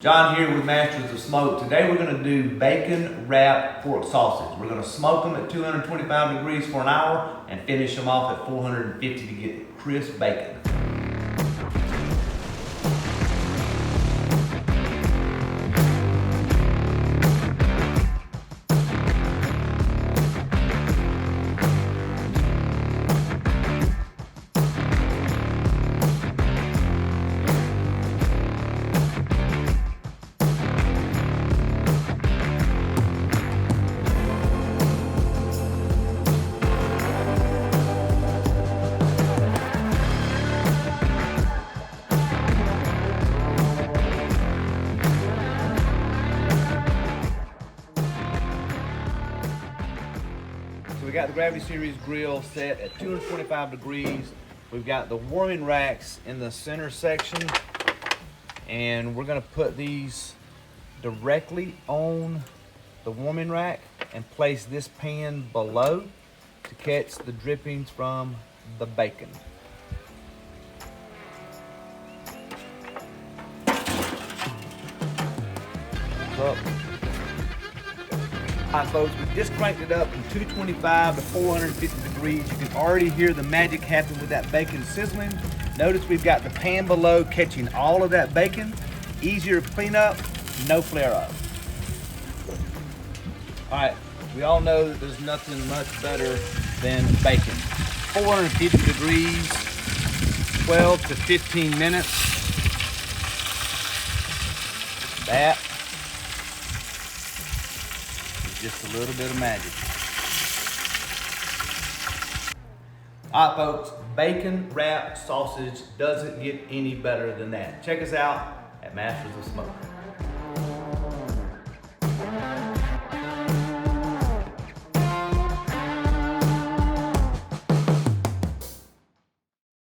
John here with Masters of Smoke. Today we're going to do bacon wrapped pork sausage. We're going to smoke them at 225 degrees for an hour and finish them off at 450 to get crisp bacon. So we got the Gravity Series grill set at 225 degrees. We've got the warming racks in the center section, and we're gonna put these directly on the warming rack and place this pan below to catch the drippings from the bacon. Up. Alright folks, we just cranked it up from 225 to 450 degrees. You can already hear the magic happen with that bacon sizzling. Notice we've got the pan below catching all of that bacon. Easier to clean up, no flare up. Alright, we all know that there's nothing much better than bacon. 450 degrees, 12 to 15 minutes. That just a little bit of magic. All right, folks, bacon wrapped sausage doesn't get any better than that. Check us out at Masters of Smoke.